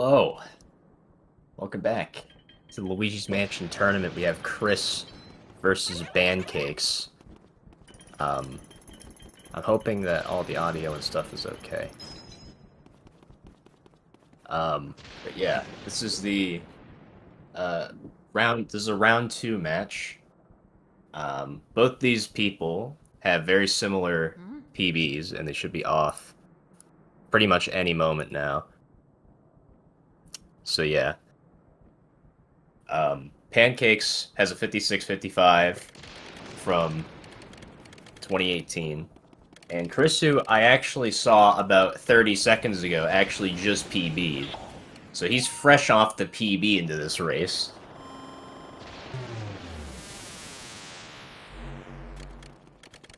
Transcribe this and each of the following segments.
Hello, welcome back to the Luigi's Mansion tournament. We have Chris versus Pancakes. I'm hoping that all the audio and stuff is okay. But yeah, this is the round. This is a round 2 match. Both these people have very similar PBs, and they should be off pretty much any moment now. So yeah. Pancakes has a 56-55 from 2018. And Chrisu, I actually saw about 30 seconds ago, actually just PB'd. So he's fresh off the PB into this race.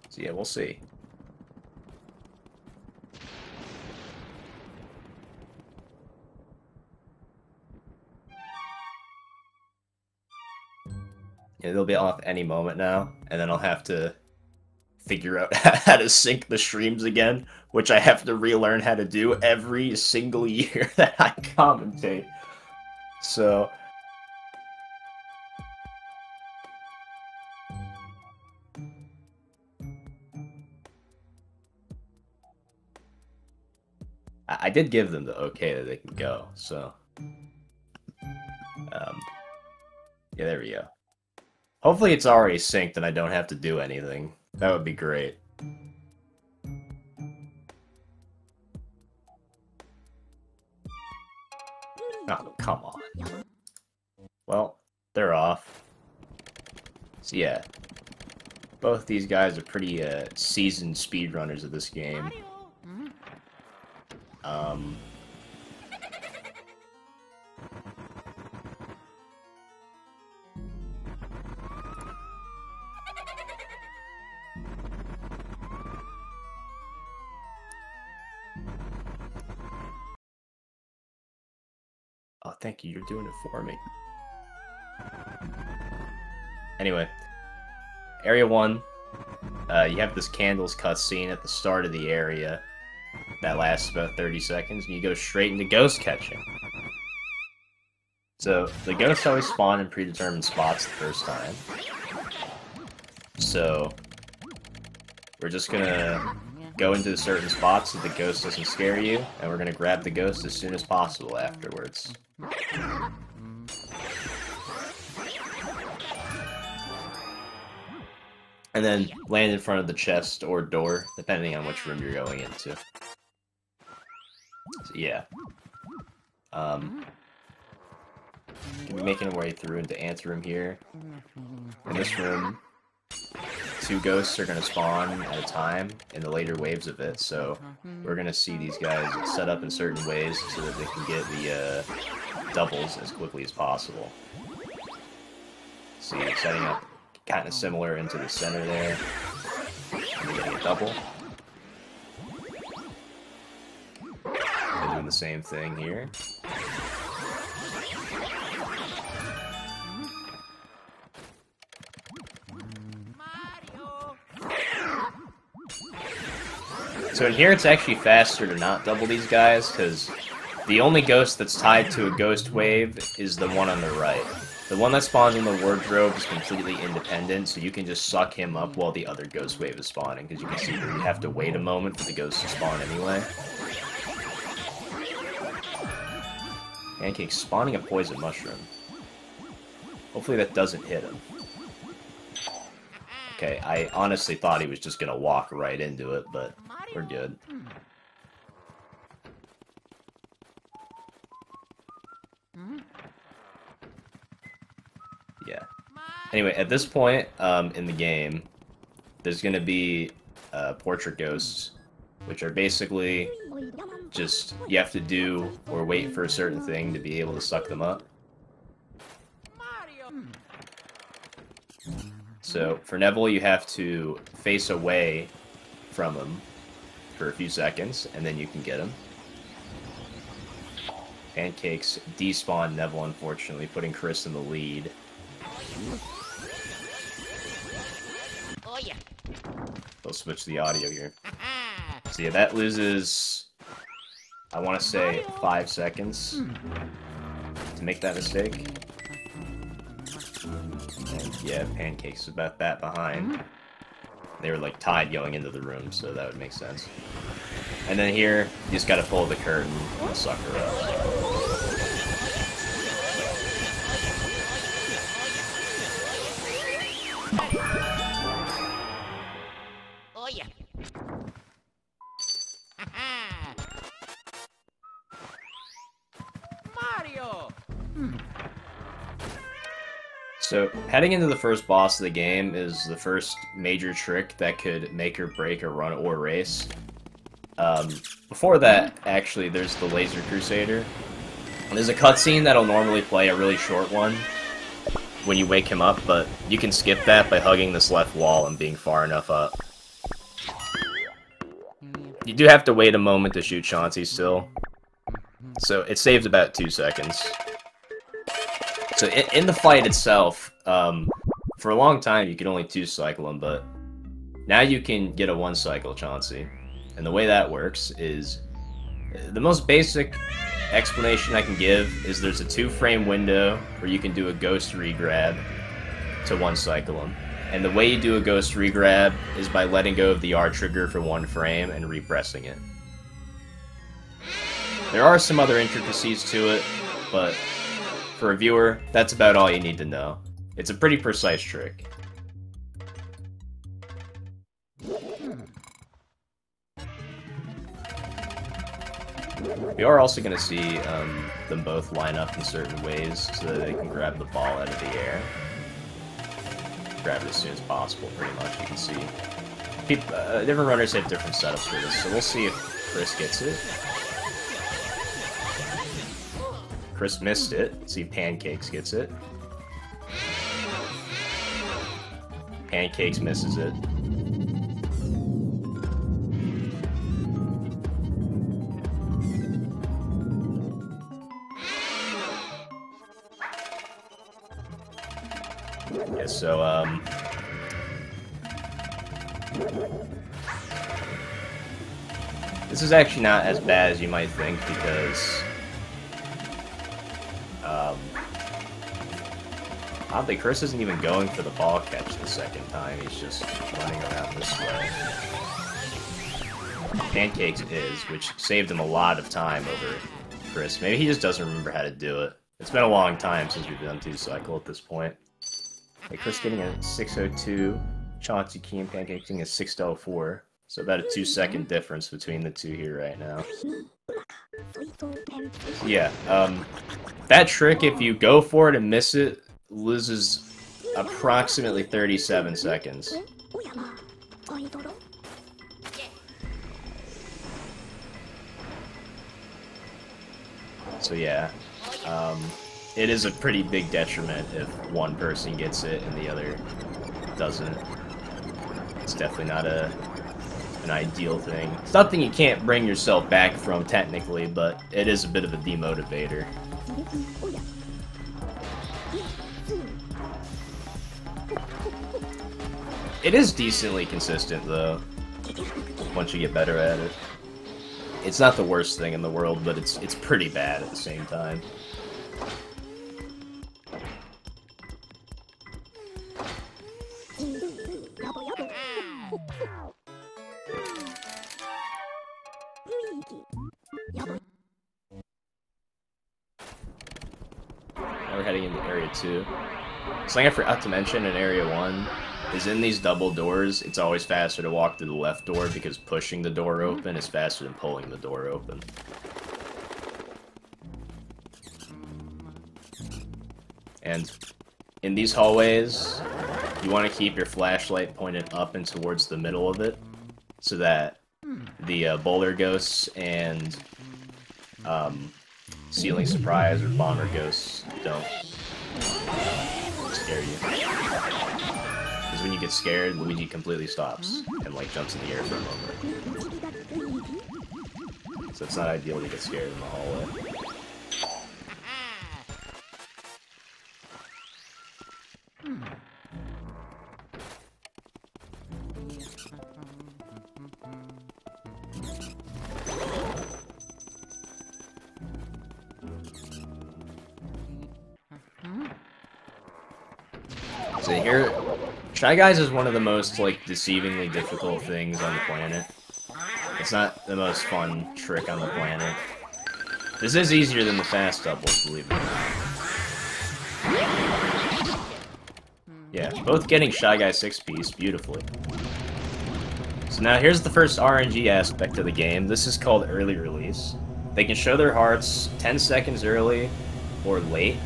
So yeah, we'll see. Yeah, they'll be off any moment now, and then I'll have to figure out how to sync the streams again, which I have to relearn how to do every single year that I commentate. So I did give them the okay that they can go, so yeah, there we go. Hopefully it's already synced and I don't have to do anything. That would be great. Oh, come on. Well, they're off. So yeah, both these guys are pretty seasoned speedrunners of this game. Oh, thank you. You're doing it for me. Anyway, Area 1, you have this candles cutscene at the start of the area that lasts about 30 seconds, and you go straight into ghost catching. So, the ghosts always spawn in predetermined spots the first time. So, we're just gonna go into certain spots so the ghost doesn't scare you, and we're gonna grab the ghost as soon as possible afterwards. And then land in front of the chest or door, depending on which room you're going into. So, yeah. Gonna be making our way through into Anteroom here. In this room, 2 ghosts are gonna spawn at a time in the later waves of it, so we're gonna see these guys set up in certain ways so that they can get the doubles as quickly as possible. See, setting up kind of similar into the center there. And getting a double. And doing the same thing here. So in here it's actually faster to not double these guys, because the only ghost that's tied to a ghost wave is the one on the right. The one that spawns in the wardrobe is completely independent, so you can just suck him up while the other ghost wave is spawning, because you can see you have to wait a moment for the ghost to spawn anyway. Pancake spawning a poison mushroom. Hopefully that doesn't hit him. Okay, I honestly thought he was just gonna walk right into it, but we're good. Yeah. Anyway, at this point in the game, there's gonna be portrait ghosts, which are basically just you have to do or wait for a certain thing to be able to suck them up. So for Neville, you have to face away from him for a few seconds, and then you can get him. Pancakes despawn Neville, unfortunately, putting Chris in the lead. Oh yeah. They'll switch the audio here. So yeah, that loses I want to say 5 seconds to make that mistake. And yeah, Pancake's about that behind. They were like tied going into the room, so that would make sense. And then here, you just gotta pull the curtain and suck her up. Oh yeah. Mario. So, heading into the first boss of the game is the first major trick that could make or break a run or race. Before that, actually, there's the Laser Crusader. There's a cutscene that'll normally play, a really short one, when you wake him up, but you can skip that by hugging this left wall and being far enough up. You do have to wait a moment to shoot Chauncey still, so it saves about 2 seconds. So in the fight itself, for a long time you could only 2-cycle him, but now you can get a 1-cycle Chauncey. And the way that works is, the most basic explanation I can give is there's a 2-frame window where you can do a ghost regrab to 1-cycle him. And the way you do a ghost regrab is by letting go of the R trigger for 1 frame and repressing it. There are some other intricacies to it, but for a viewer, that's about all you need to know. It's a pretty precise trick. We are also going to see them both line up in certain ways so that they can grab the ball out of the air. Grab it as soon as possible, pretty much, you can see. Different runners have different setups for this, so we'll see if Chris gets it. Chris missed it. Let's see if Pancakes gets it. Pancakes misses it. Yeah, so, this is actually not as bad as you might think, because oddly, Chris isn't even going for the ball catch the second time, he's just running around this way. Pancakes is, which saved him a lot of time over Chris. Maybe he just doesn't remember how to do it. It's been a long time since we've done 2-cycle at this point. Okay, Chris getting a 602, Chauncey Key and Pancakes getting a 604. So about a 2-second difference between the two here right now. So yeah, that trick, if you go for it and miss it, loses approximately 37 seconds. So yeah, it is a pretty big detriment if one person gets it and the other doesn't. It's definitely not an ideal thing. It's nothing you can't bring yourself back from technically, but it is a bit of a demotivator. It is decently consistent though, once you get better at it. It's not the worst thing in the world, but it's pretty bad at the same time. Now we're heading into Area 2. Something I forgot to mention in Area 1 is in these double doors, it's always faster to walk through the left door because pushing the door open is faster than pulling the door open. And in these hallways, you want to keep your flashlight pointed up and towards the middle of it so that the boulder ghosts and ceiling surprise or bomber ghosts don't scare you. Because when you get scared, Luigi completely stops and like jumps in the air for a moment. So it's not ideal to get scared in the hallway. So here, Shy Guys is one of the most, like, deceivingly difficult things on the planet. It's not the most fun trick on the planet. This is easier than the fast doubles, believe it or not. Yeah, both getting Shy Guy 6-piece beautifully. So now here's the first RNG aspect of the game. This is called early release. They can show their hearts 10 seconds early or late.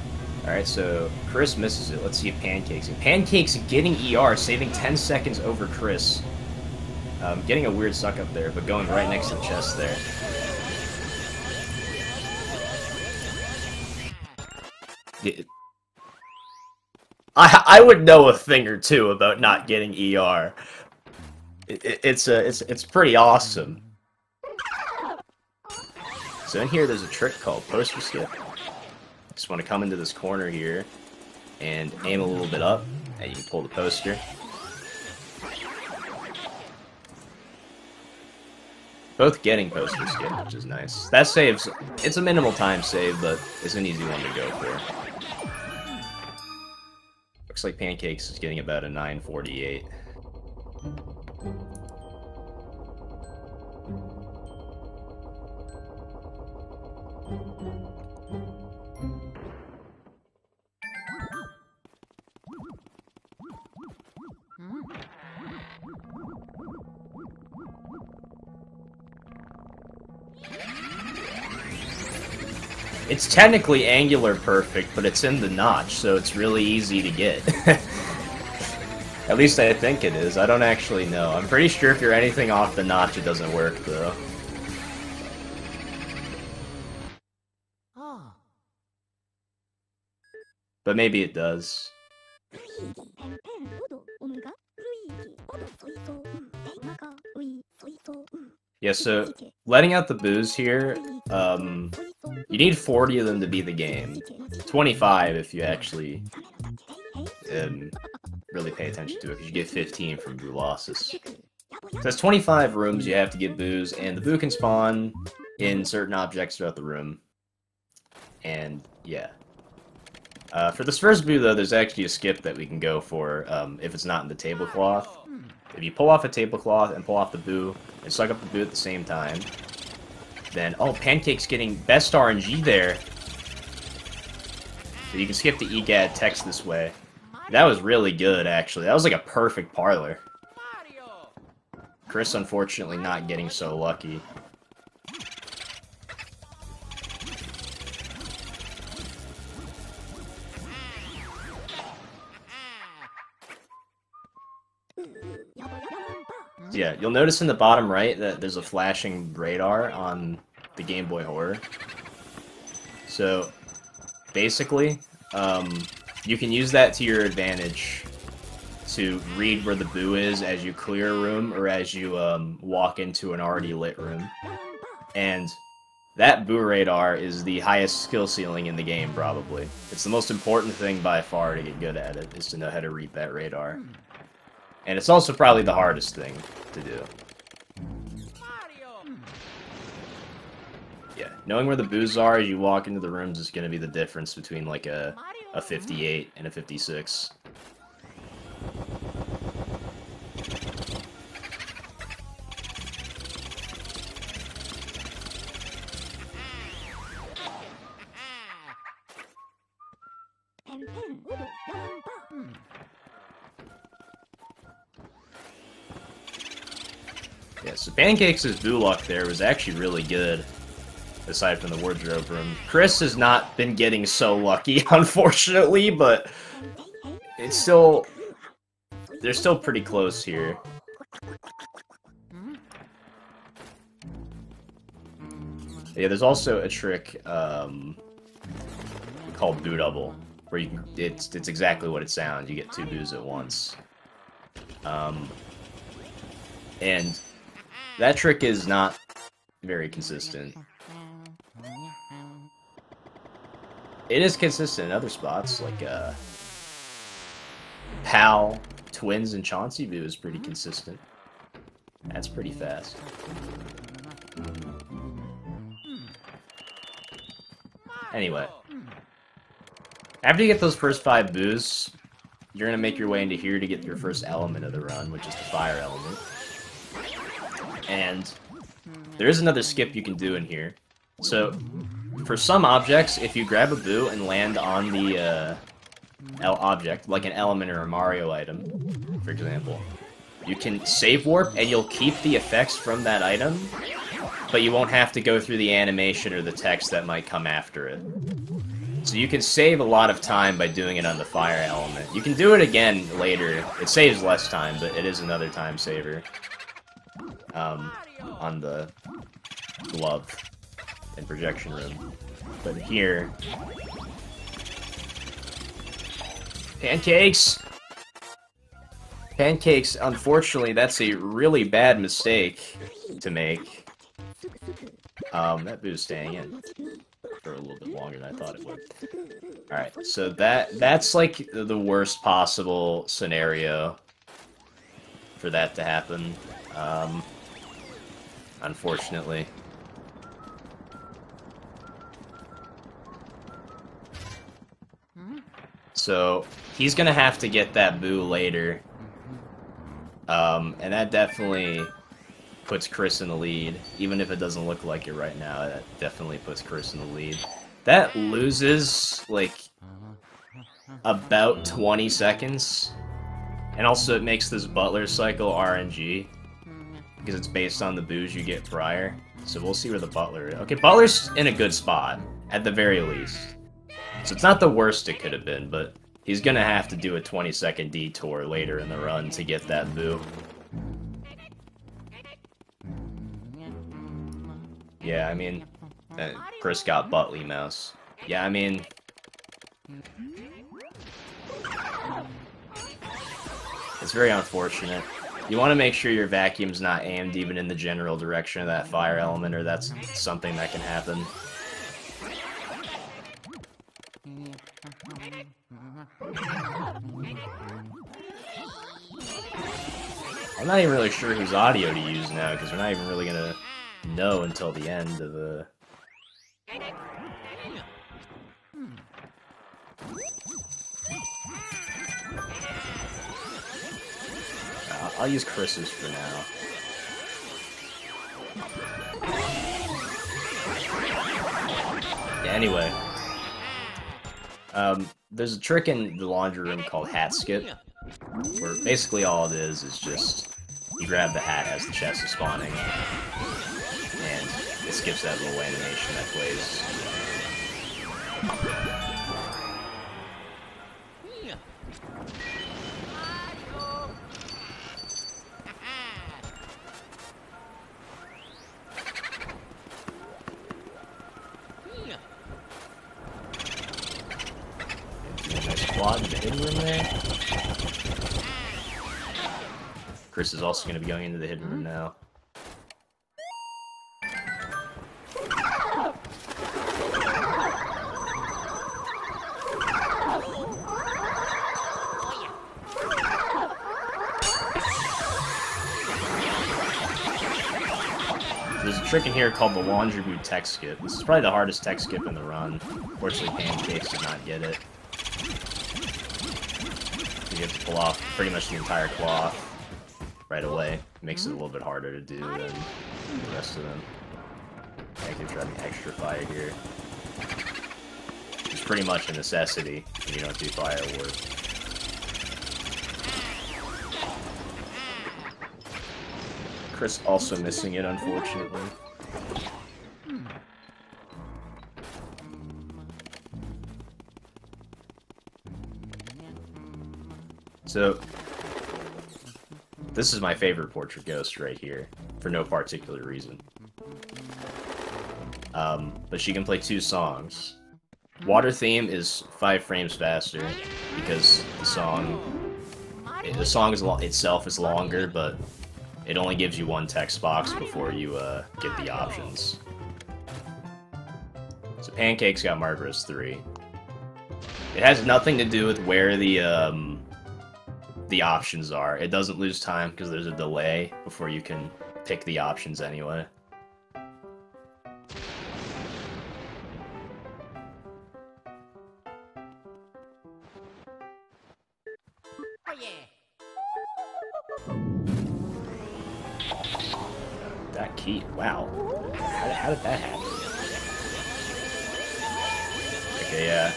Alright, so Chris misses it. Let's see if Pancakes. Pancakes getting ER, saving 10 seconds over Chris. Getting a weird suck up there, but going right next to the chest there. I would know a thing or two about not getting ER. It's pretty awesome. So in here, there's a trick called poster skip. Just want to come into this corner here and aim a little bit up, and you can pull the poster. Both getting poster skip, which is nice. That saves. It's a minimal time save, but it's an easy one to go for. Looks like Pancakes is getting about a 948. It's technically angular perfect, but it's in the notch, so it's really easy to get. At least I think it is. I don't actually know. I'm pretty sure if you're anything off the notch, it doesn't work, though. But maybe it does. Yeah, so letting out the boos here, you need 40 of them to beat the game. 25 if you actually really pay attention to it, because you get 15 from boo losses. So that's 25 rooms you have to get boos, and the boo can spawn in certain objects throughout the room. And yeah. For this first boo, though, there's actually a skip that we can go for if it's not in the tablecloth. If you pull off a tablecloth and pull off the boo and suck up the boo at the same time, then, oh, Pancake's getting best RNG there. So you can skip the EGAD text this way. That was really good, actually. That was like a perfect parlor. Chris, unfortunately, not getting so lucky. Yeah, you'll notice in the bottom right that there's a flashing radar on the Game Boy Horror. So, basically, you can use that to your advantage to read where the boo is as you clear a room or as you walk into an already lit room. And that boo radar is the highest skill ceiling in the game, probably. It's the most important thing by far to get good at it, is to know how to read that radar. And it's also probably the hardest thing to do. Yeah, knowing where the boos are as you walk into the rooms is going to be the difference between like a 58 and a 56. Yeah, so Pancakes' boo luck there was actually really good, aside from the wardrobe room. Chris has not been getting so lucky, unfortunately, but it's still... they're still pretty close here. Yeah, there's also a trick called Boo Double, where you can, it's exactly what it sounds. You get two boos at once. And that trick is not very consistent. It is consistent in other spots, like Pal, Twins, and Chauncey Boo is pretty consistent. That's pretty fast. Anyway, after you get those first 5 boos, you're gonna make your way into here to get your first element of the run, which is the fire element. And there is another skip you can do in here. So, for some objects, if you grab a boo and land on the object, like an element or a Mario item, for example, you can save warp and you'll keep the effects from that item, but you won't have to go through the animation or the text that might come after it. So you can save a lot of time by doing it on the fire element. You can do it again later. It saves less time, but it is another time saver. On the glove and projection room. But here... Pancakes! Pancakes, unfortunately, that's a really bad mistake to make. That boo's staying in for a little bit longer than I thought it would. Alright, so that's like the worst possible scenario for that to happen. Unfortunately. So, he's gonna have to get that boo later. And that definitely puts Chris in the lead. Even if it doesn't look like it right now, that definitely puts Chris in the lead. That loses, like, about 20 seconds. And also it makes this Butler cycle RNG. Because it's based on the boos you get prior. So we'll see where the Butler is. Okay, Butler's in a good spot, at the very least. So it's not the worst it could have been, but he's gonna have to do a 20-second detour later in the run to get that boo. Yeah, I mean, Chris got Butley Mouse. Yeah, I mean... It's very unfortunate. You want to make sure your vacuum's not aimed even in the general direction of that fire element, or that's something that can happen. I'm not even really sure whose audio to use now, because we're not even really gonna know until the end of the... I'll use Chris's for now. Yeah, anyway. There's a trick in the laundry room called Hat Skip, where basically all it is just you grab the hat as the chest is spawning, and it skips that little animation that plays. Squad in the hidden room there. Chris is also going to be going into the hidden room now. There's a trick in here called the Laundry Boot Tech Skip. This is probably the hardest tech skip in the run. Fortunately, Pancakes did not get it. You have to pull off pretty much the entire cloth right away. It makes it a little bit harder to do than the rest of them. Active driving extra fire here. It's pretty much a necessity when you don't do firework. Chris also missing it, unfortunately. So, this is my favorite Portrait Ghost right here, for no particular reason. But she can play 2 songs. Water Theme is 5 frames faster, because the song itself is longer, but it only gives you 1 text box before you get the options. So Pancake's got Margaret's 3. It has nothing to do with where the options are. It doesn't lose time because there's a delay before you can pick the options anyway. yeah. That key, wow. How did that happen? Okay, yeah.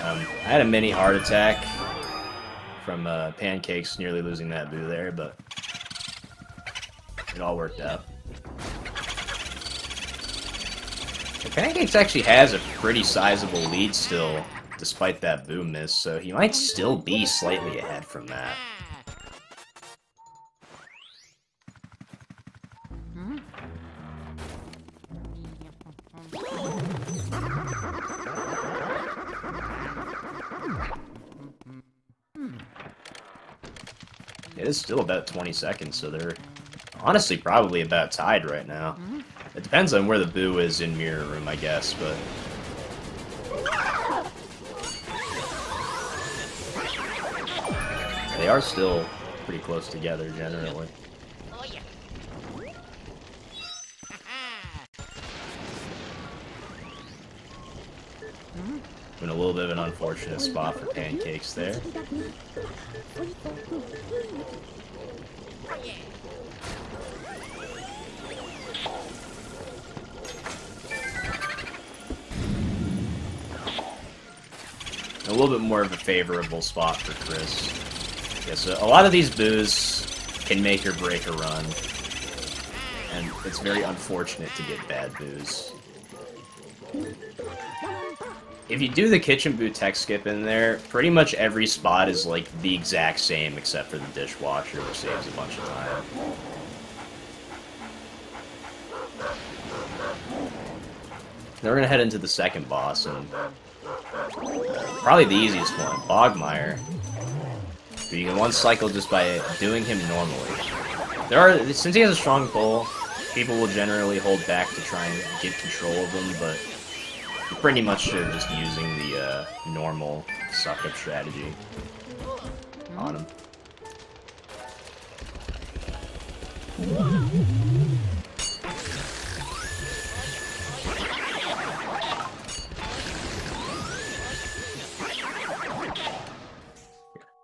I had a mini heart attack from Pancakes nearly losing that boo there, but it all worked out. Pancakes actually has a pretty sizable lead still, despite that boo miss, so he might still be slightly ahead from that. It is still about 20 seconds, so they're honestly probably about tied right now. It depends on where the boo is in Mirror Room, I guess, but... They are still pretty close together, generally. Oh, yeah. In a little bit of an unfortunate spot for Pancakes there. Oh, yeah. A little bit more of a favorable spot for Chris. Yeah, so a lot of these boos can make or break a run. And it's very unfortunate to get bad boos. If you do the kitchen boo tech skip in there, pretty much every spot is like the exact same except for the dishwasher, which saves a bunch of time. Then we're gonna head into the second boss, and probably the easiest one, Bogmire. But you can one cycle just by doing him normally. Since he has a strong pull, people will generally hold back to try and get control of him, but you pretty much are just using the normal suck-up strategy on him.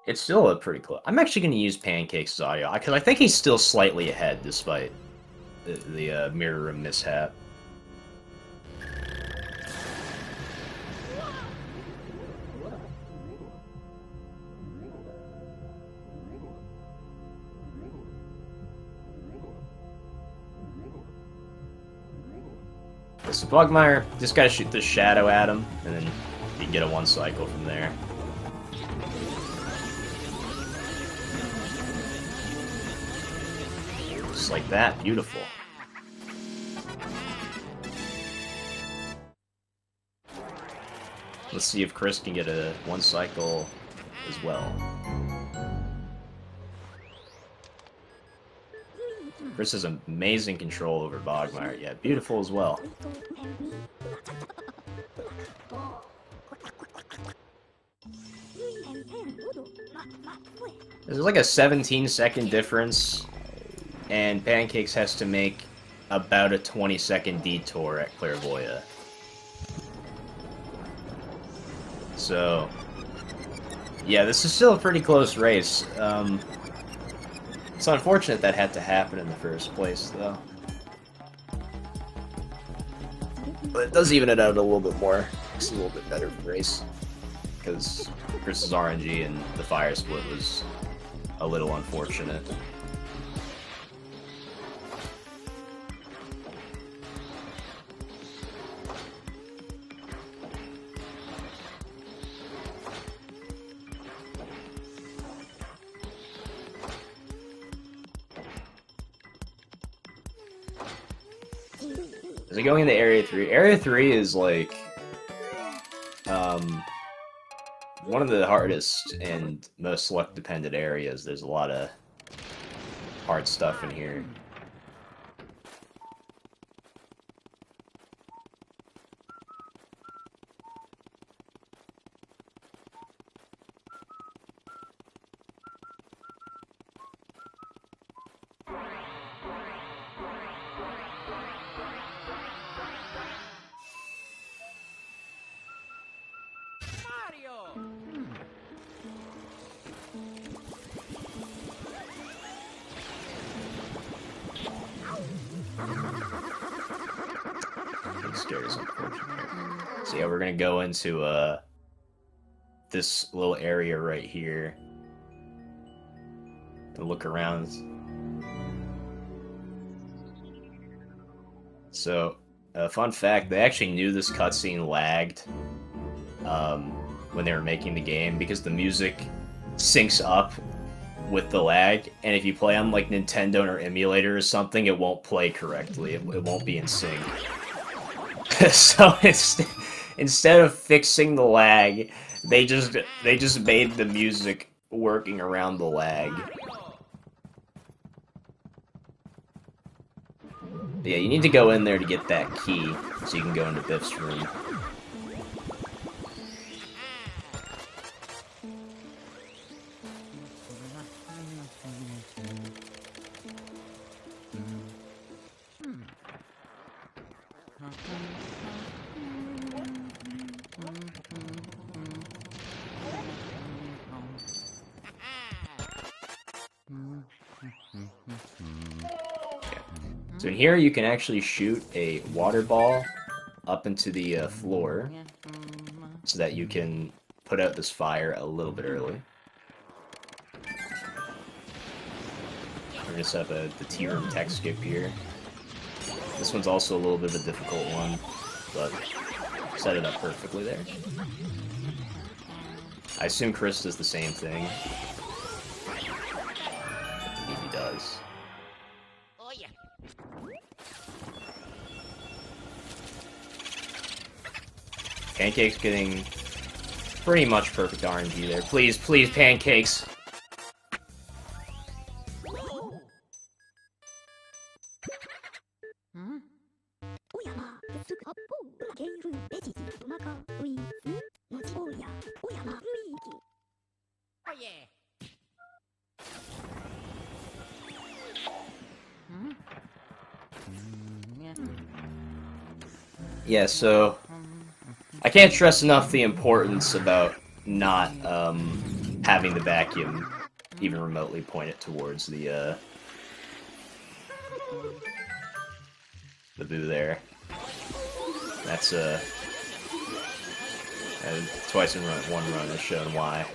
It's still a pretty close. I'm actually going to use Pancakes' audio, because I think he's still slightly ahead, despite the Mirror Room mishap. So Bogmire, just gotta shoot the shadow at him, and then you can get a one cycle from there. Just like that, beautiful. Let's see if Chris can get a one cycle as well. Chris has amazing control over Bogmire. Yeah, beautiful as well. There's like a 17-second difference, and Pancakes has to make about a 20-second detour at Clairvoya. So, yeah, this is still a pretty close race. It's unfortunate that had to happen in the first place, though. But it does even it out a little bit more. It's a little bit better for the race. Because Chris's RNG and the fire split was a little unfortunate. Is it going into Area 3? Area 3 is like one of the hardest and most luck-dependent areas. There's a lot of hard stuff in here. Mario! Getting scared is unfortunate. So yeah, we're gonna go into this little area right here and look around. So, fun fact, they actually knew this cutscene lagged when they were making the game because the music syncs up with the lag, and if you play on like Nintendo or emulator or something, it won't play correctly. It won't be in sync. So instead of fixing the lag, they just made the music working around the lag. But yeah, you need to go in there to get that key so you can go into Biff's room. So in here, you can actually shoot a water ball up into the floor so that you can put out this fire a little bit early. We're gonna set up the tea room tech skip here. This one's also a little bit of a difficult one, but set it up perfectly there. I assume Chris does the same thing. I believe he does. Oh yeah. Pancake's getting pretty much perfect RNG there. Please, please, Pancakes! Oh yeah. Yeah, so I can't stress enough the importance about not having the vacuum even remotely pointed towards the boo there. That's twice in one run has shown why.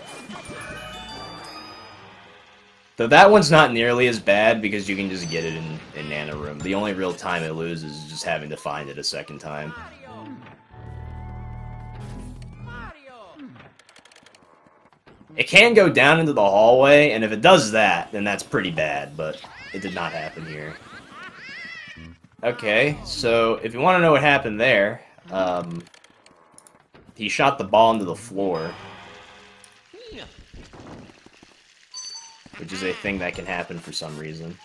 Though that one's not nearly as bad because you can just get it in Nano Room. The only real time it loses is just having to find it a second time. It can go down into the hallway, and if it does that, then that's pretty bad, but it did not happen here. Okay, so if you want to know what happened there, he shot the ball into the floor, which is a thing that can happen for some reason.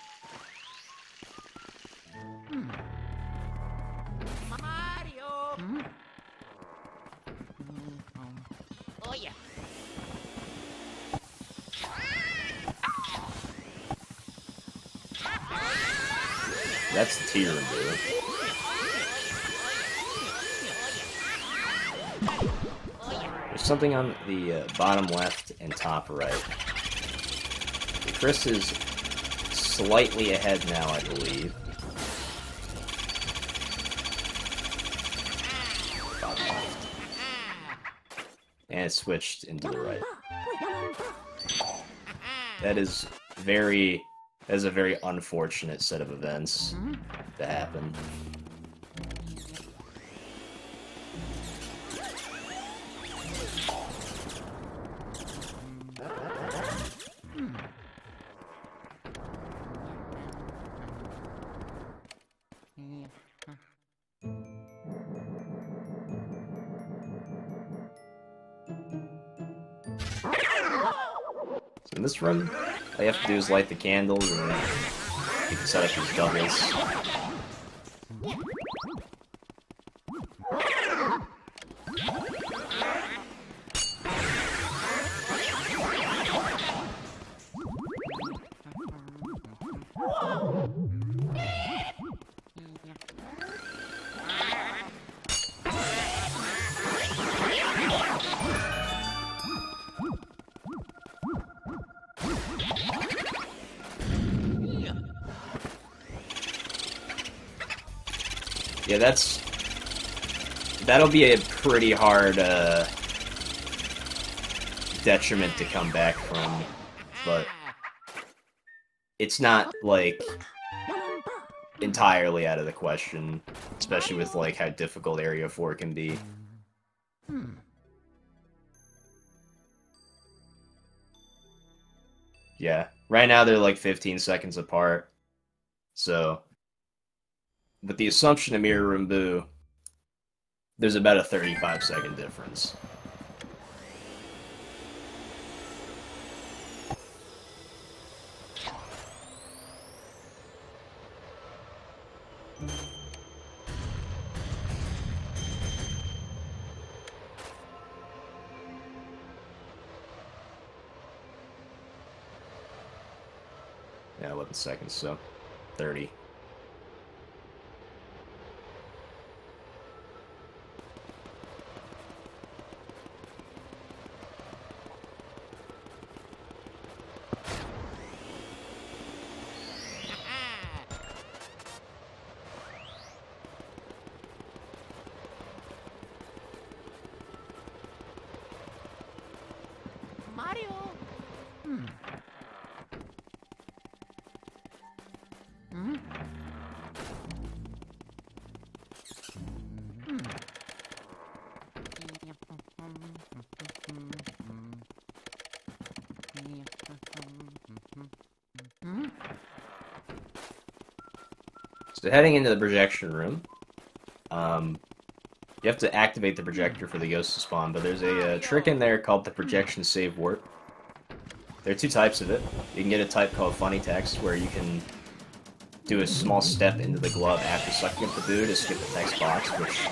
Mario. Oh yeah. That's the tea room, dude. There's something on the bottom left and top right. Chris is slightly ahead now, I believe. Bottom left. And it switched into the right. That is a very unfortunate set of events that happened. So in this room, all you have to do is light the candles and you can set up these doubles. Yeah, that'll be a pretty hard detriment to come back from, but it's not, like, entirely out of the question, especially with, like, how difficult Area 4 can be. Yeah, right now they're like 15 seconds apart, so with the assumption of Mirror Room Boo, there's about a 35-second difference. Yeah, 11 seconds, so 30. Mario. So heading into the projection room, you have to activate the projector for the ghost to spawn, but there's a trick in there called the projection save warp. There are two types of it. You can get a type called funny text, where you can do a small step into the glove after sucking up the boo to skip the text box, which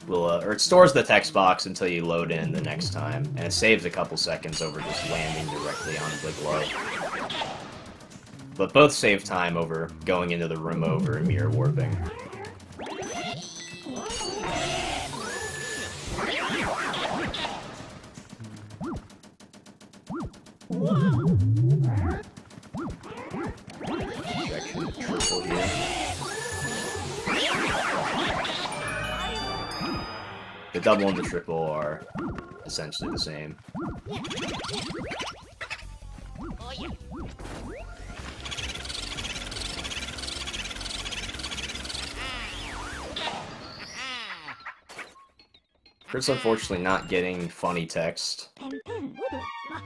will, or it stores the text box until you load in the next time, and it saves a couple seconds over just landing directly on the glove. But both save time over going into the room over and mirror warping. Projection triple here. The double and the triple are essentially the same. Oh yeah. Chris unfortunately not getting funny text.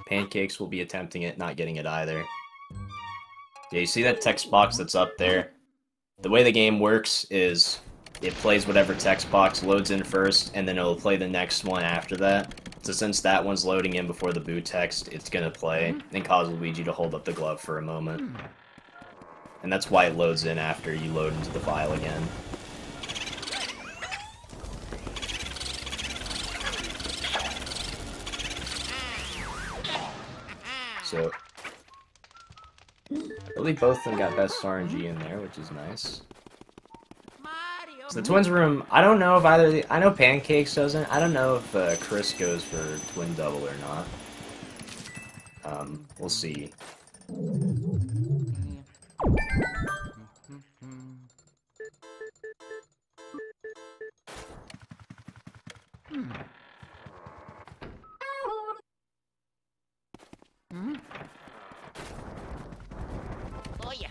Pancakes will be attempting it, not getting it either. Yeah, you see that text box that's up there? The way the game works is it plays whatever text box loads in first, and then it'll play the next one after that. So since that one's loading in before the boo text, it's gonna play and cause Luigi to hold up the glove for a moment. And that's why it loads in after you load into the file again. So, I believe both of them got best RNG in there, which is nice. Mario. So the Twins room, I don't know if either of the, I know Pancakes doesn't. I don't know if Chris goes for Twin Double or not. We'll see. Oh yeah.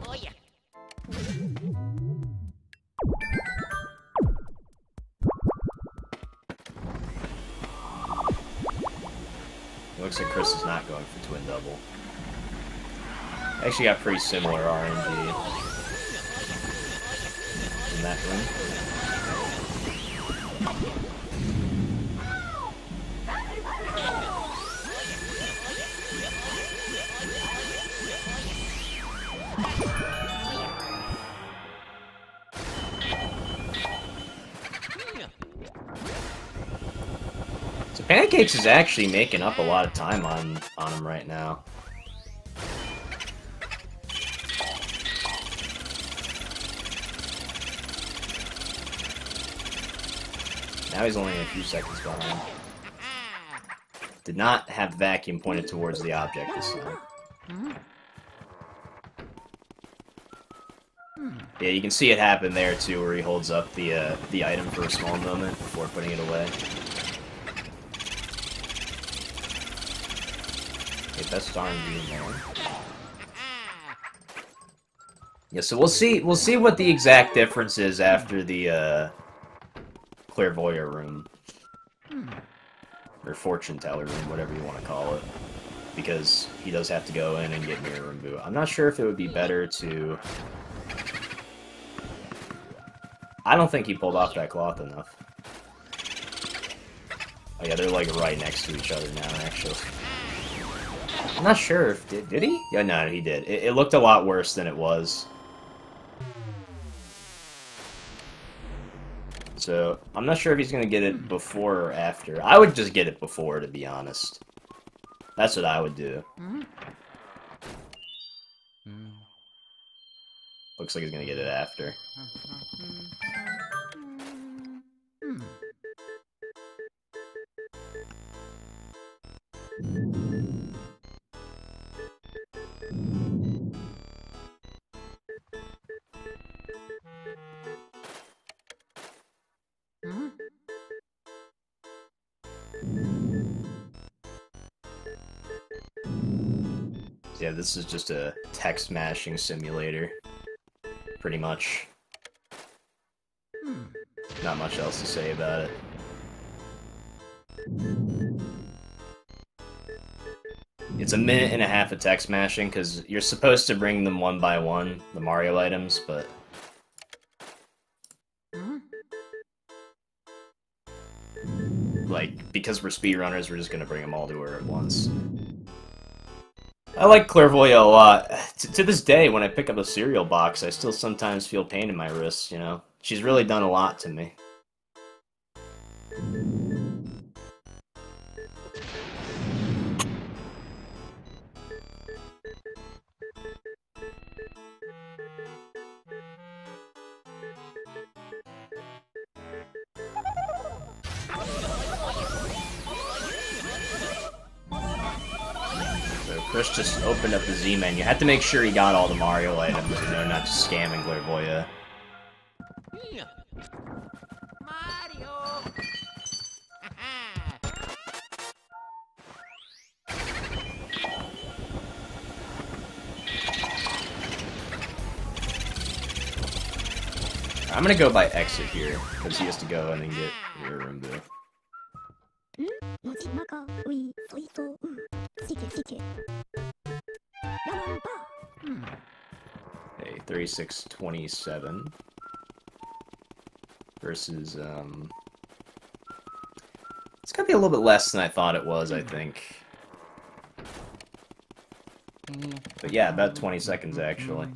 Oh yeah. It looks like Chris is not going for Twin Double. Actually got pretty similar RNG in that room. So Pancakes is actually making up a lot of time on him right now. Now he's only a few seconds behind. Did not have the vacuum pointed towards the object this time. Yeah, you can see it happen there too, where he holds up the item for a small moment before putting it away. Okay, best RNG in there. Yeah, so we'll see what the exact difference is after the Clairvoyant room. Or Fortune Teller room, whatever you want to call it. Because he does have to go in and get Mirror and Boo. I'm not sure if it would be better to... I don't think he pulled off that cloth enough. Oh yeah, they're like right next to each other now, actually. I'm not sure if... Did he? Yeah, no, he did. It looked a lot worse than it was. So, I'm not sure if he's gonna get it before or after. I would just get it before, to be honest. That's what I would do. Looks like he's gonna get it after. Yeah, this is just a text mashing simulator. Pretty much. Not much else to say about it. It's a minute and a half of text mashing, because you're supposed to bring them one by one, the Mario items, but... Like, because we're speedrunners, we're just gonna bring them all to her at once. I like Clairvoyant a lot. To this day, when I pick up a cereal box, I still sometimes feel pain in my wrists, you know? She's really done a lot to me. Chris just opened up the Z menu. Had to make sure he got all the Mario items, you know, not just scamming Clairvoyant. Mario! I'm gonna go by exit here, because he has to go in and get your room boo. Okay, 3627 versus it's gonna be a little bit less than I thought it was, I think. But yeah, about 20 seconds actually.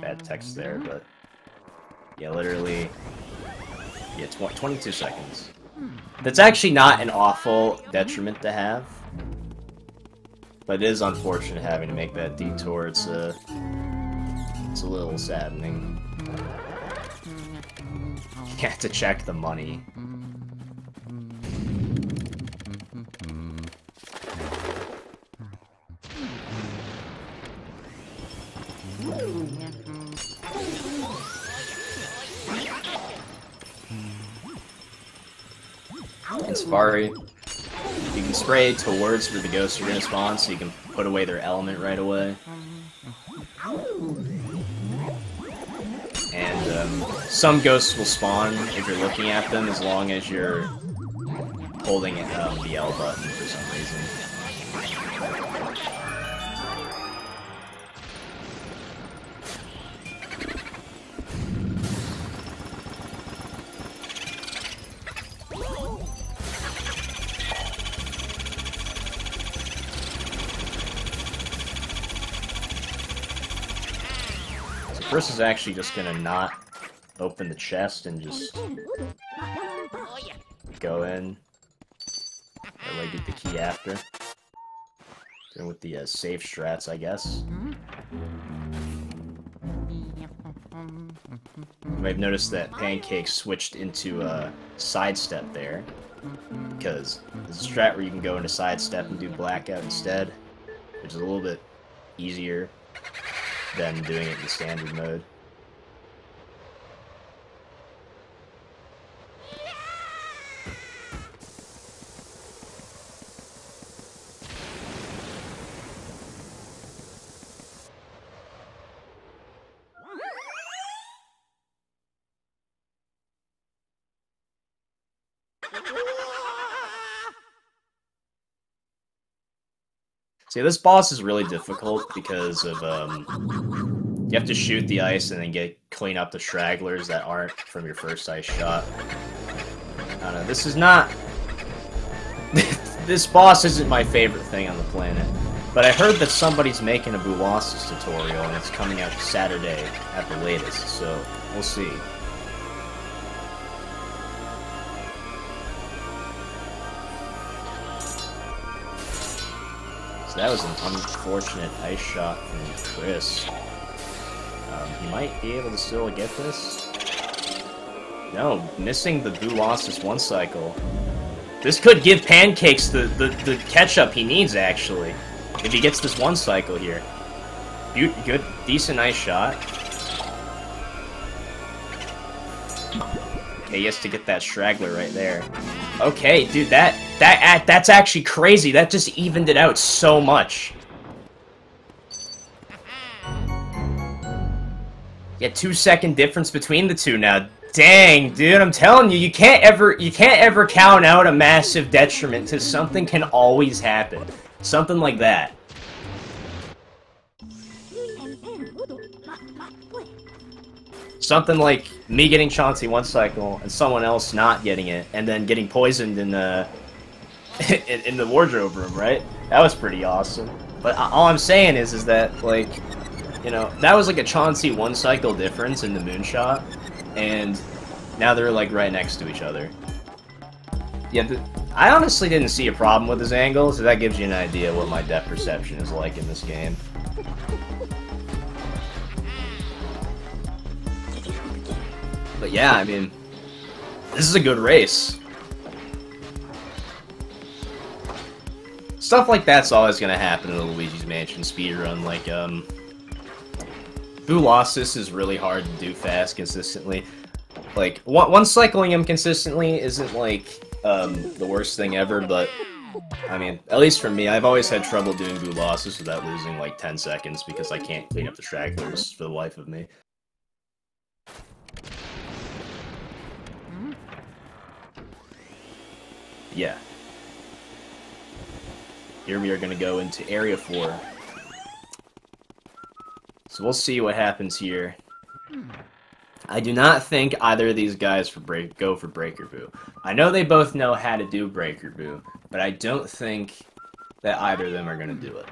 Bad text there, but yeah, literally, yeah, 22 seconds. That's actually not an awful detriment to have, but it is unfortunate having to make that detour. It's a little saddening. You have to check the money. In Safari, you can spray towards where the ghosts are going to spawn, so you can put away their element right away. And some ghosts will spawn if you're looking at them, as long as you're holding the L button for some reason. Chris is actually just gonna not open the chest and just go in. That way get the key after. Go with the safe strats, I guess. You might have noticed that Pancake switched into a sidestep there, because there's a strat where you can go into sidestep and do Blackout instead, which is a little bit easier than doing it in standard mode. See, this boss is really difficult because of, you have to shoot the ice and then clean up the stragglers that aren't from your first ice shot. I don't know, this is not... This boss isn't my favorite thing on the planet. But I heard that somebody's making a Boolossus tutorial and it's coming out Saturday at the latest, so we'll see. So that was an unfortunate ice shot from Chris. He might be able to still get this. No, missing the Boolossus one cycle. This could give Pancakes the catch-up he needs, actually. If he gets this one cycle here. Good, decent ice shot. Okay, he has to get that straggler right there. Okay, dude, that's actually crazy. That just evened it out so much. Yeah, 2-second difference between the two now. Dang, dude, I'm telling you, you can't ever count out a massive detriment, because something can always happen. Something like that. Something like me getting Chauncey one cycle and someone else not getting it, and then getting poisoned in the in the wardrobe room, right? That was pretty awesome. But all I'm saying is that, like, you know, that was like a Chauncey one cycle difference in the moonshot, and now they're like right next to each other. Yeah, I honestly didn't see a problem with his angle, so that gives you an idea what my depth perception is like in this game. But yeah, I mean, this is a good race. Stuff like that's always gonna happen in the Luigi's Mansion speedrun, like, Boolossus is really hard to do fast consistently. Like, one cycling him consistently isn't, like, the worst thing ever, but, I mean, at least for me, I've always had trouble doing Boolossus without losing, like, 10 seconds, because I can't clean up the stragglers for the life of me. Yeah. Here we are going to go into Area 4. So we'll see what happens here. I do not think either of these guys go for Breaker Boo. I know they both know how to do Breaker Boo, but I don't think that either of them are going to do it.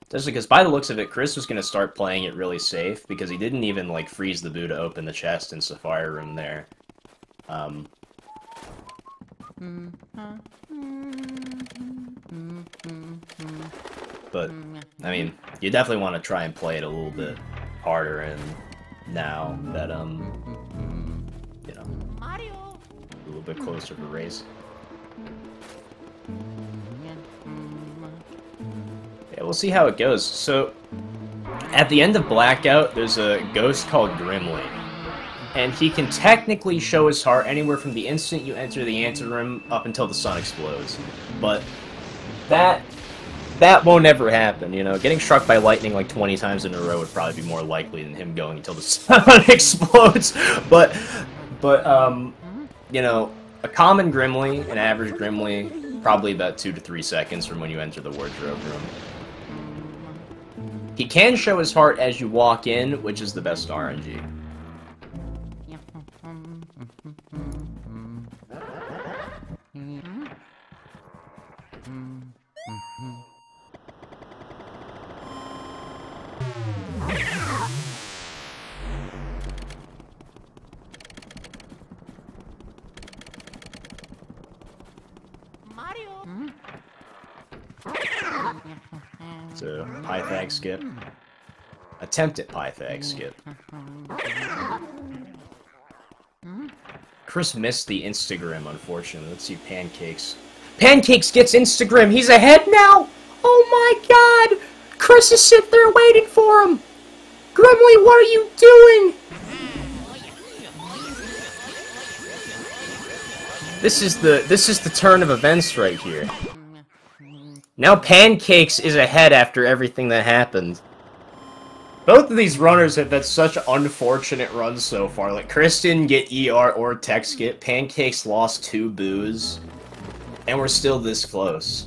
Especially because by the looks of it, Chris was going to start playing it really safe, because he didn't even, like, freeze the Boo to open the chest in Sapphire Room there. But, I mean, you definitely want to try and play it a little bit harder, and now that, you know, a little bit closer to race. Yeah, we'll see how it goes. So, at the end of Blackout, there's a ghost called Grimly. And he can technically show his heart anywhere from the instant you enter the anteroom up until the sun explodes. But that won't ever happen, you know? Getting struck by lightning like 20 times in a row would probably be more likely than him going until the sun explodes. But you know, a common Grimly, an average Grimly, probably about 2 to 3 seconds from when you enter the wardrobe room. He can show his heart as you walk in, which is the best RNG. So, high tag skip. Attempt at Pythag skip. Chris missed the Instagram, unfortunately. Let's see Pancakes. Pancakes gets Instagram! He's ahead now! Oh my god! Chris is sitting there waiting for him! Grimly, what are you doing? This is the turn of events right here. Now Pancakes is ahead after everything that happened. Both of these runners have had such unfortunate runs so far. Like, Chris didn't get ER or tech skip. Pancakes lost 2 boos. And we're still this close.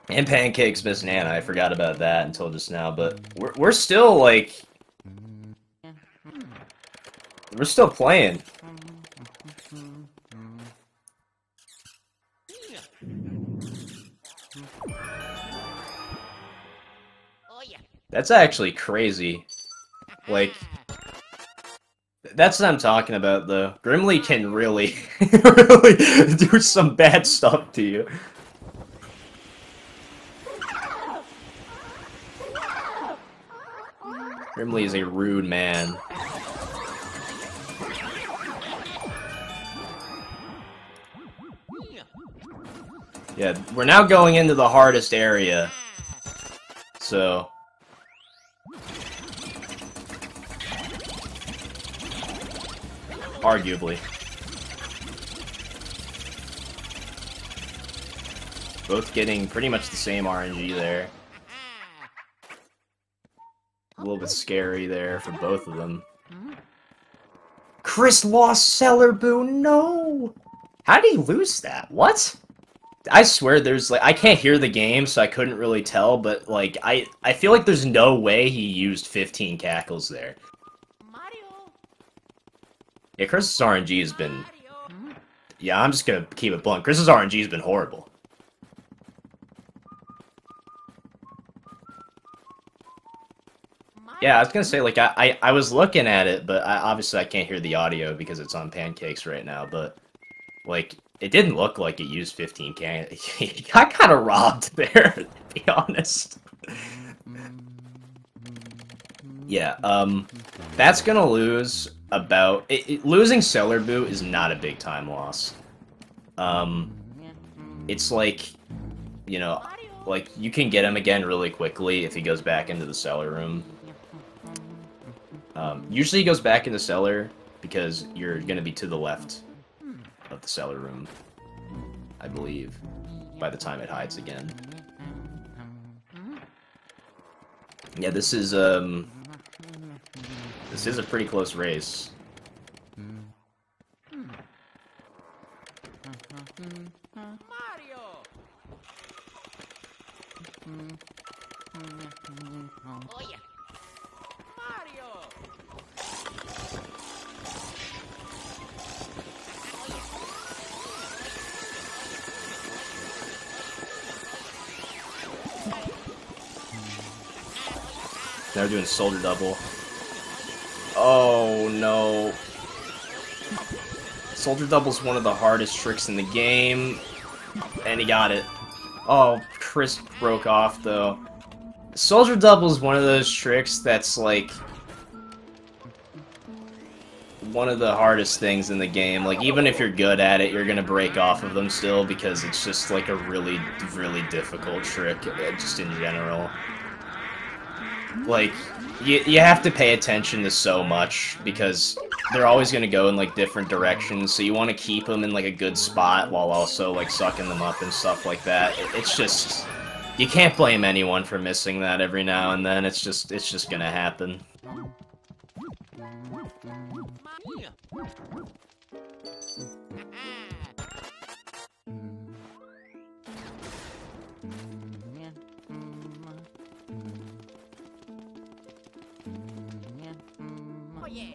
And Pancakes missed Nana. I forgot about that until just now. But we're still, like... We're still playing. That's actually crazy. Like, that's what I'm talking about, though. Grimly can really, really do some bad stuff to you. Grimly is a rude man. Yeah, we're now going into the hardest area. So... arguably. Both getting pretty much the same RNG there. A little bit scary there for both of them. Chris lost Cellar Boo, no! How did he lose that? What? I swear there's, like, I can't hear the game, so I couldn't really tell, but, like, I feel like there's no way he used 15 cackles there. Yeah, Chris's RNG has been... Yeah, I'm just gonna keep it blunt. Chris's RNG has been horrible. Yeah, I was gonna say, like, I was looking at it, but obviously I can't hear the audio because it's on Pancakes right now, but, like, it didn't look like it used 15 can. He got kind of robbed there, to be honest. Yeah, that's gonna lose about... losing Cellar Boo is not a big time loss. It's like, you know, like, you can get him again really quickly if he goes back into the cellar room. Usually he goes back in the cellar because you're gonna be to the left of the cellar room, I believe, by the time it hides again. Yeah, this is a pretty close race. Mario! Oh yeah. Mario! Now we're doing Soldier Double. Oh no. Soldier Double's one of the hardest tricks in the game. And he got it. Oh, Chris broke off though. Soldier Double is one of those tricks that's like one of the hardest things in the game. Like, even if you're good at it, you're gonna break off of them still because it's just like a really, really difficult trick, just in general. Like, you have to pay attention to so much because they're always going to go in, like, different directions, so you want to keep them in, like, a good spot while also, like, sucking them up and stuff like that. It's just... You can't blame anyone for missing that every now and then. It's just going to happen. Oh yeah.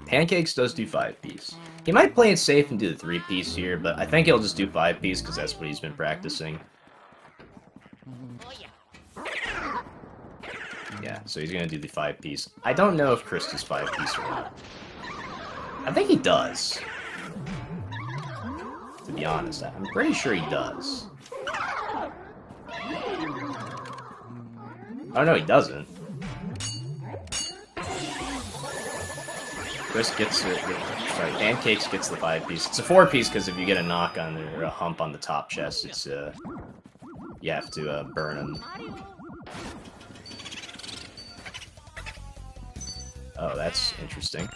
Pancakes does do 5-piece. He might play it safe and do the 3-piece here, but I think he'll just do 5-piece because that's what he's been practicing. Oh yeah. Yeah, so he's gonna do the 5-piece. I don't know if Chris does 5-piece or not. I think he does. To be honest, I'm pretty sure he does. Oh no, he doesn't. Chris gets it. Sorry, Pancakes gets the 5-piece. It's a 4-piece because if you get a knock on or a hump on the top chest, it's you have to burn him. Oh, that's interesting.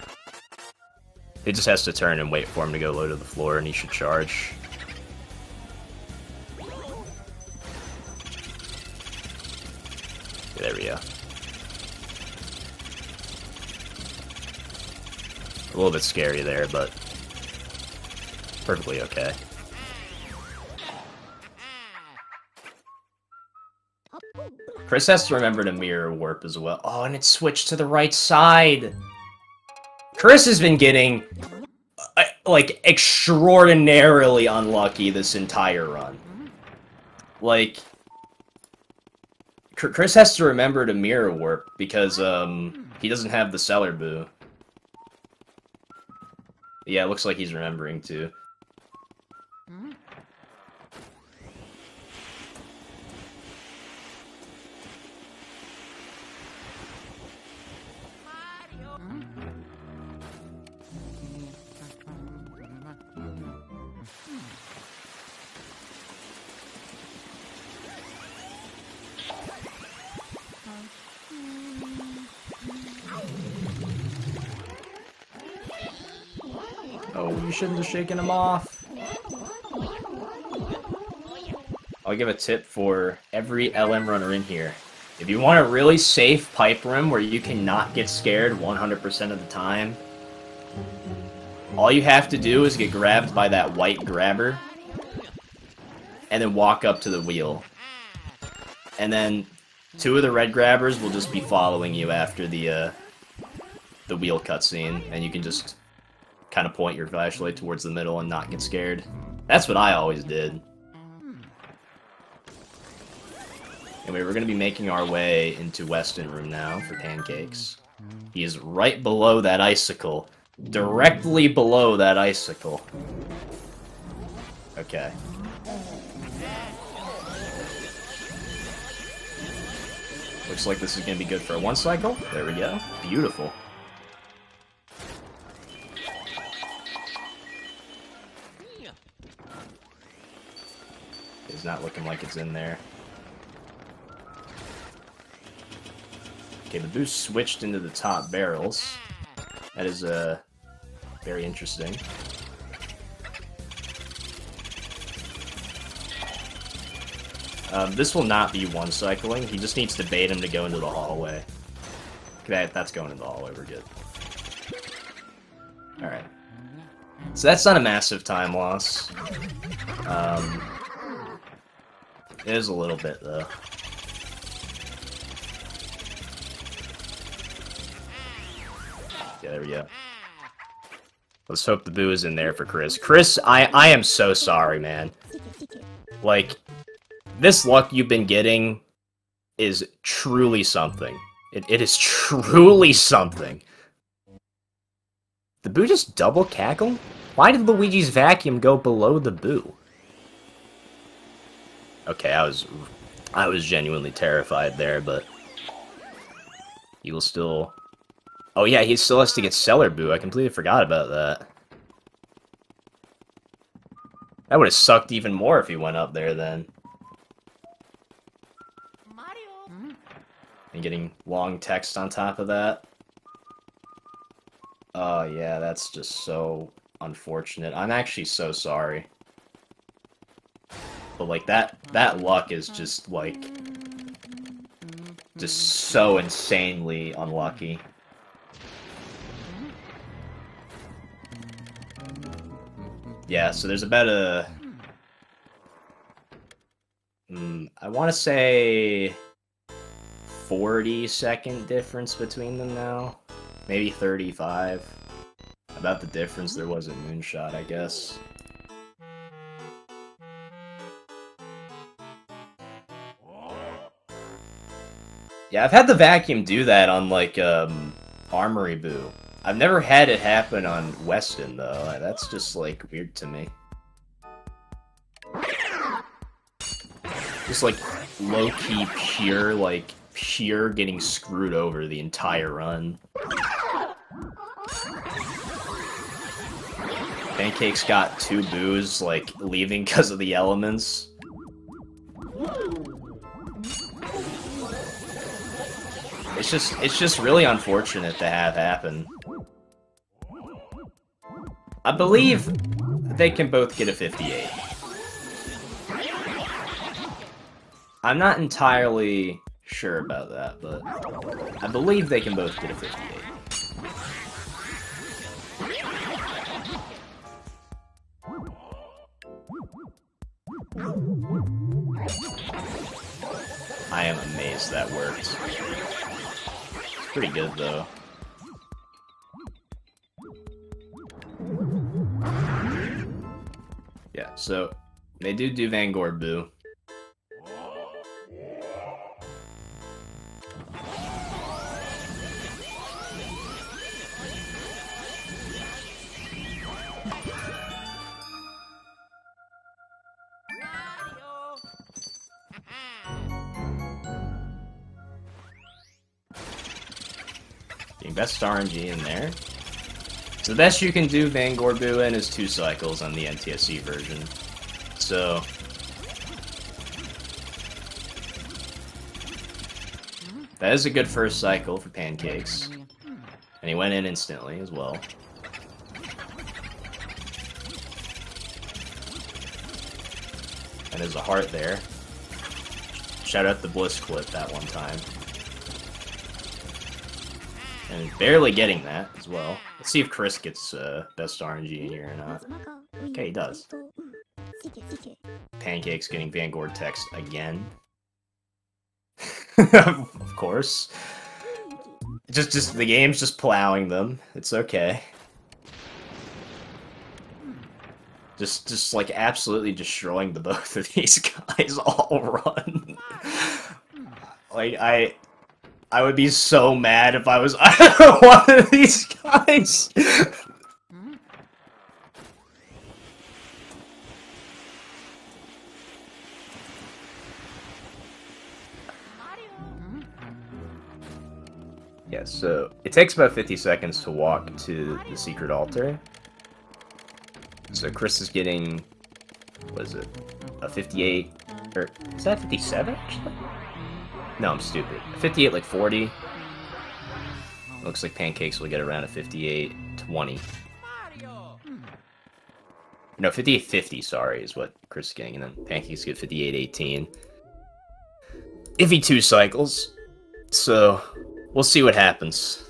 He just has to turn and wait for him to go low to the floor, and he should charge. There we go. A little bit scary there, but perfectly okay. Chris has to remember to mirror warp as well. Oh, and it switched to the right side! Chris has been getting, like, extraordinarily unlucky this entire run. Like, Chris has to remember to mirror warp because, he doesn't have the Cellar Boo. Yeah, it looks like he's remembering to. Oh, you shouldn't have shaken him off. I'll give a tip for every LM runner in here. If you want a really safe pipe room where you cannot get scared 100% of the time, all you have to do is get grabbed by that white grabber, and then walk up to the wheel. And then 2 of the red grabbers will just be following you after the wheel cutscene, and you can just kind of point your flashlight towards the middle and not get scared. That's what I always did. Anyway, we're going to be making our way into Weston Room now for Pancakes. He is right below that icicle. Directly below that icicle. Okay. Looks like this is going to be good for a 1 cycle. There we go. Beautiful. It's not looking like it's in there. Okay, the boost switched into the top barrels. That is very interesting. This will not be 1 cycling. He just needs to bait him to go into the hallway. Okay, that's going into the hallway. We're good. Alright. So that's not a massive time loss. It is a little bit, though. Yeah, there we go. Let's hope the boo is in there for Chris. Chris, I am so sorry, man. Like, this luck you've been getting is truly something. It is truly something. The boo just double cackle? Why did Luigi's vacuum go below the boo? Okay, I was genuinely terrified there, but he will still... Oh yeah, he still has to get Cellar Boo. I completely forgot about that. That would have sucked even more if he went up there then. Mario. And getting long text on top of that. Oh yeah, that's just so unfortunate. I'm actually so sorry. But like that luck is just like so insanely unlucky. Yeah, so there's about a I want to say 40-second difference between them now. Maybe 35. About the difference there was at Moonshot, I guess. Yeah, I've had the vacuum do that on, like, Armory Boo. I've never had it happen on Weston, though. That's just, like, weird to me. Just, like, low-key pure getting screwed over the entire run. Pancake's got 2 boos, like, leaving because of the elements. It's just really unfortunate to have happen. I believe they can both get a 58. I'm not entirely sure about that, but I believe they can both get a 58. I am amazed that worked. Pretty good, though. Yeah, so they do Vanguard Boo. Mario. Getting best RNG in there. So the best you can do Vanguard Boo in is 2 cycles on the NTSC version. So that is a good first cycle for Pancakes. And he went in instantly as well. And there's a heart there. Shout out the Bliss clip that one time. And barely getting that as well. Let's see if Chris gets best RNG in here or not. Okay, he does. Pancake's getting Vanguard text again. Of course. Just the game's just plowing them. It's okay. Just like absolutely destroying the both of these guys all run. Like I would be so mad if I was either one of these guys. Yeah, so it takes about 50 seconds to walk to the secret altar. So Chris is getting, what is it, a 58, or is that 57 actually? No, I'm stupid. 58 like 40. Looks like Pancakes will get around a 58-20. No, 58-50, sorry, is what Chris is getting, and then Pancakes get 58-18. Iffy 2 cycles, so we'll see what happens.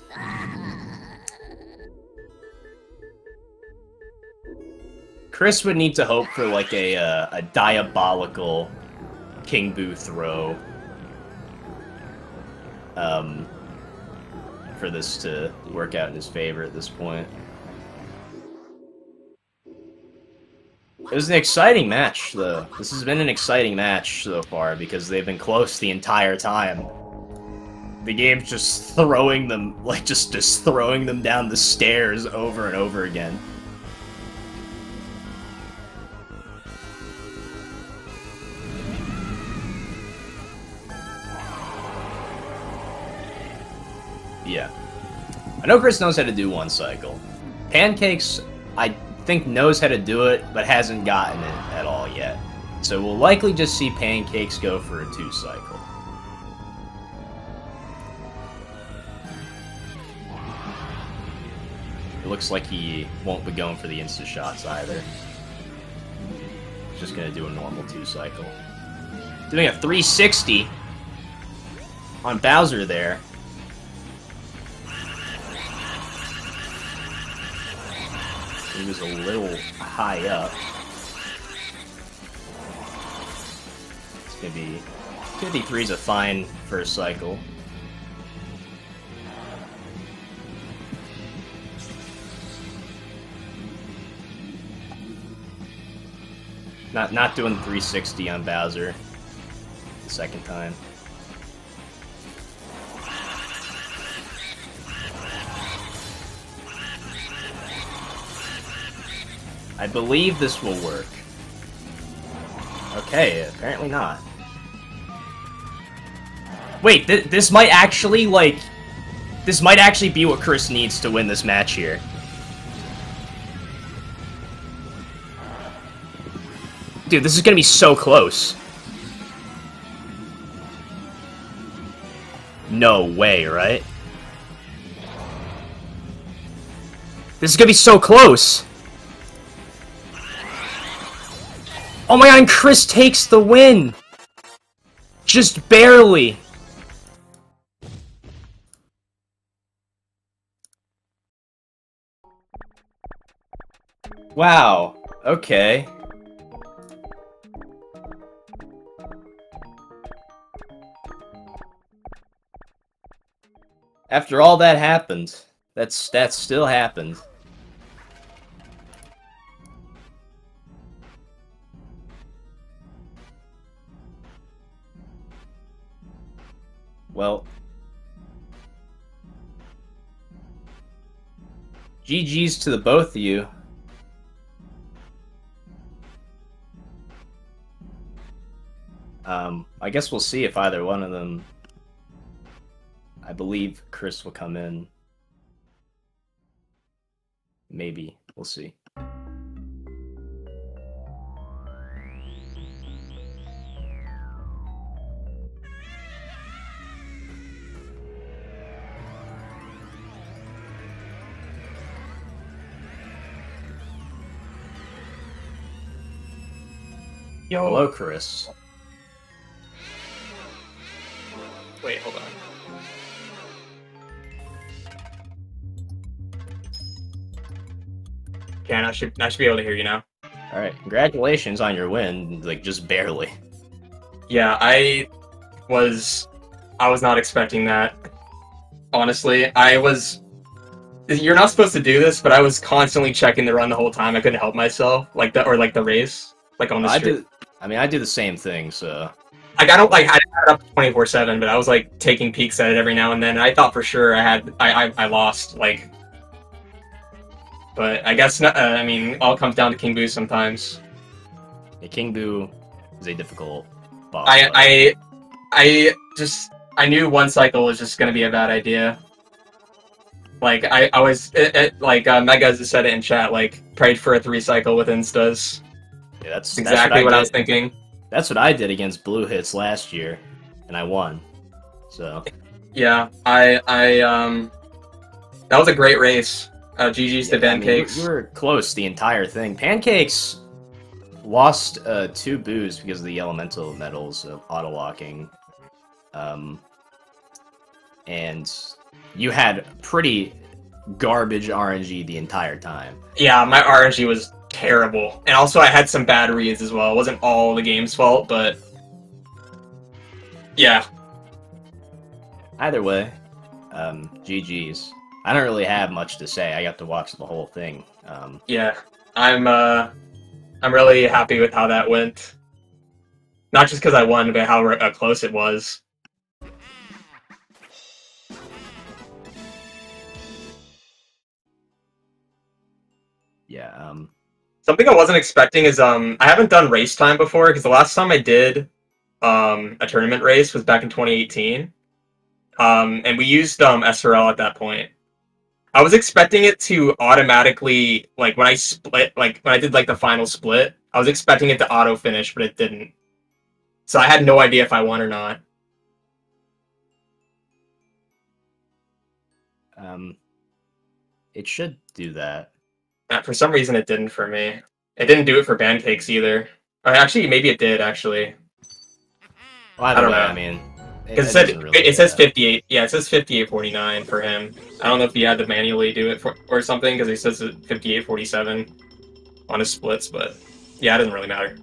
Chris would need to hope for like a diabolical King Boo throw for this to work out in his favor at this point. It was an exciting match, though. This has been an exciting match so far because they've been close the entire time. The game's just throwing them, like just throwing them down the stairs over and over again. Yeah. I know Chris knows how to do 1 cycle. Pancakes, I think, knows how to do it, but hasn't gotten it at all yet. So we'll likely just see Pancakes go for a 2 cycle. It looks like he won't be going for the insta shots either. He's just gonna do a normal 2 cycle. Doing a 360 on Bowser there. He was a little high up. It's gonna be 53 is a fine first cycle. Not doing 360 on Bowser the second time. I believe this will work. Okay, apparently not. Wait, this might actually, like... This might actually be what Chris needs to win this match here. Dude, this is gonna be so close. No way, right? This is gonna be so close! Oh my god, and Chris takes the win! Just barely! Wow, okay. After all that happened, that still happened. Well, GG's to the both of you. I guess we'll see if either one of them... I believe Chris will come in. Maybe. We'll see. Yo. Hello, Chris. Wait, hold on. Okay, I should be able to hear you now. Alright, congratulations on your win, like, just barely. Yeah, I was not expecting that. Honestly, you're not supposed to do this, but I was constantly checking the run the whole time. I couldn't help myself, like the race, like on the street. I do the same thing, so... Like, I didn't have it up 24/7, but I was like taking peeks at it every now and then. And I thought for sure I lost, like, but I guess not. I mean, all comes down to King Boo sometimes. Yeah, King Boo is a difficult boss. I knew one cycle was just gonna be a bad idea. Like Mega said it in chat. Like, prayed for a 3 cycle with instas. Yeah, that's exactly what I was thinking. That's what I did against Blue Hits last year, and I won. So yeah, that was a great race. GG's to Pancakes. You were close the entire thing. Pancakes lost 2 boos because of the elemental metals of auto locking, and you had pretty garbage RNG the entire time. Yeah, my RNG was terrible, and also I had some bad reads as well. It wasn't all the game's fault, but yeah. Either way, GG's. I don't really have much to say. I got to watch the whole thing. Yeah, I'm really happy with how that went. Not just because I won, but how close it was. Yeah. Something I wasn't expecting is I haven't done race time before, because the last time I did a tournament race was back in 2018, and we used SRL at that point. I was expecting it to automatically, like, when I did like the final split, I was expecting it to auto finish, but it didn't. So I had no idea if I won or not. It should do that. For some reason, it didn't for me. It didn't do it for Pancakes either. Actually, maybe it did, actually. Well, I don't know. I mean... Because it says 58. Yeah, it says 58.49 for him. I don't know if he had to manually do it or something, because he says 58.47 on his splits, but yeah, it doesn't really matter.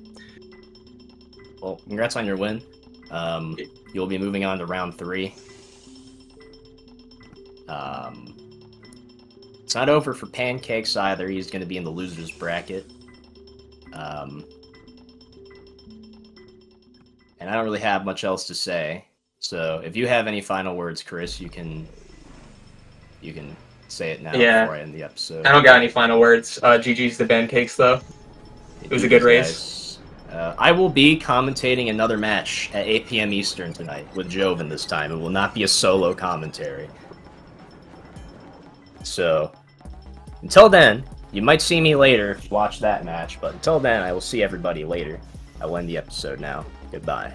Well, congrats on your win. You'll be moving on to round 3. It's not over for Pancakes either. He's going to be in the loser's bracket. And I don't really have much else to say. So if you have any final words, Chris, you can say it now Yeah. before I end the episode. I don't got any final words. GG's the Pancakes, though. It was a good race. I will be commentating another match at 8 p.m. Eastern tonight with Joven this time. It will not be a solo commentary. So, until then, you might see me later, watch that match, but until then, I will see everybody later. I will end the episode now. Goodbye.